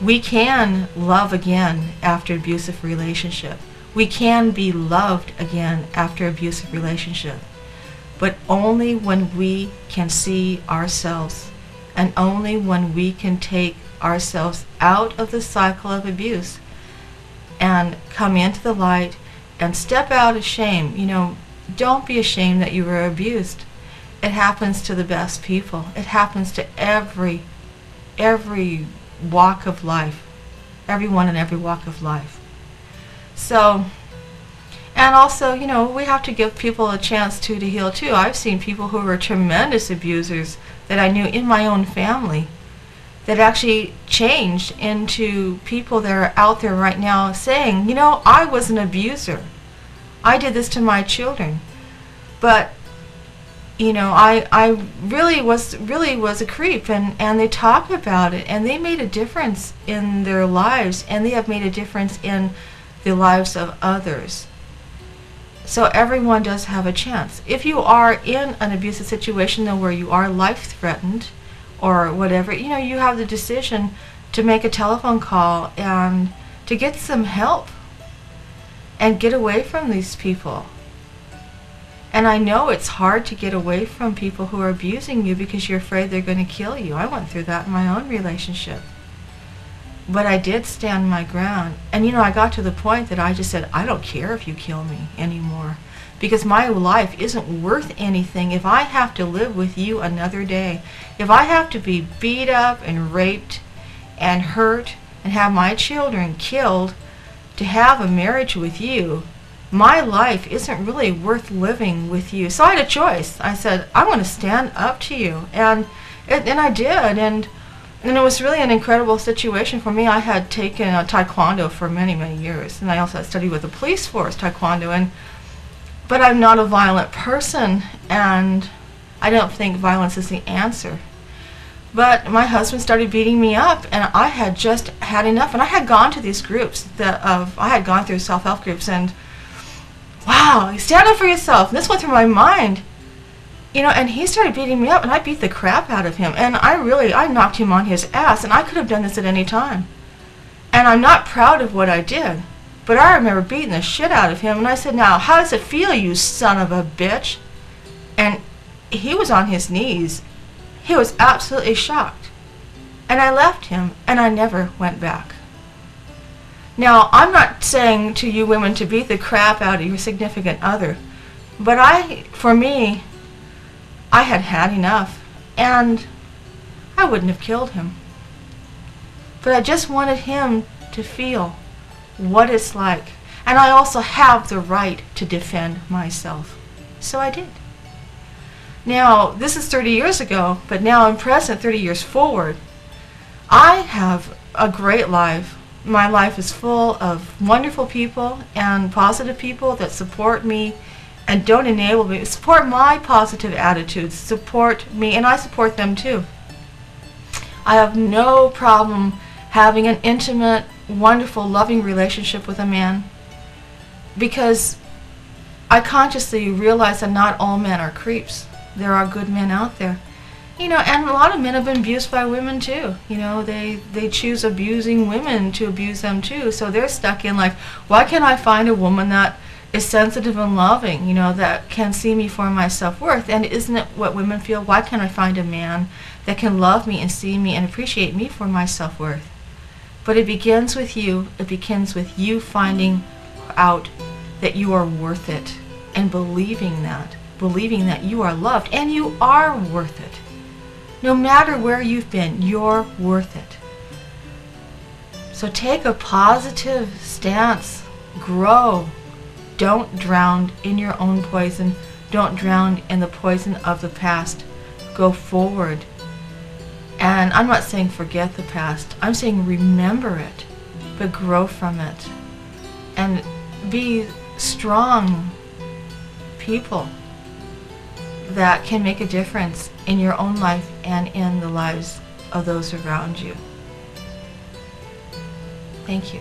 We can love again after abusive relationship. We can be loved again after abusive relationship. But only when we can see ourselves, and only when we can take ourselves out of the cycle of abuse and come into the light and step out of shame. Don't be ashamed that you were abused. It happens to the best people. It happens to every walk of life. Everyone in every walk of life. So, and also, we have to give people a chance to heal too. I've seen people who were tremendous abusers that I knew in my own family that actually changed into people that are out there right now saying, I was an abuser. I did this to my children. But, I really was a creep, and they talk about it, and they made a difference in their lives, and they have made a difference in the lives of others. So everyone does have a chance. If you are in an abusive situation though where you are life-threatened or whatever, you have the decision to make a telephone call and to get some help and get away from these people. And I know it's hard to get away from people who are abusing you because you're afraid they're going to kill you. I went through that in my own relationship. But I did stand my ground. And I got to the point that I just said, I don't care if you kill me anymore. Because my life isn't worth anything if I have to live with you another day. If I have to be beat up and raped and hurt and have my children killed to have a marriage with you, my life isn't really worth living with you. So I had a choice. I said, I'm going to stand up to you. And I did. And it was really an incredible situation for me. I had taken Taekwondo for many, many years. And I also had studied with the police force, Taekwondo. But I'm not a violent person. And I don't think violence is the answer. But my husband started beating me up. And I had just had enough. And I had gone to these groups. I had gone through self-help groups. And wow, stand up for yourself. And this went through my mind. And he started beating me up, and I beat the crap out of him. And I knocked him on his ass, and I could have done this at any time. And I'm not proud of what I did, but I remember beating the shit out of him, and I said, now, how does it feel, you son of a bitch? And he was on his knees. He was absolutely shocked. And I left him, and I never went back. Now, I'm not saying to you women to beat the crap out of your significant other, but for me, I had had enough, and I wouldn't have killed him. But I just wanted him to feel what it's like. And I also have the right to defend myself. So I did. Now, this is 30 years ago, but now I'm present 30 years forward. I have a great life. My life is full of wonderful people and positive people that support me and don't enable me, support my positive attitudes, support me, and I support them too. I have no problem having an intimate, wonderful, loving relationship with a man because I consciously realize that not all men are creeps. There are good men out there. And a lot of men have been abused by women too. They choose abusing women to abuse them too. So they're stuck in why can't I find a woman that is sensitive and loving, that can see me for my self-worth? And isn't it what women feel? Why can't I find a man that can love me and see me and appreciate me for my self-worth? But it begins with you. It begins with you finding out that you are worth it and believing that you are loved and you are worth it. No matter where you've been, you're worth it. So take a positive stance. Grow. Don't drown in your own poison. Don't drown in the poison of the past. Go forward. And I'm not saying forget the past. I'm saying remember it, but grow from it. And be strong people that can make a difference in your own life and in the lives of those around you. Thank you.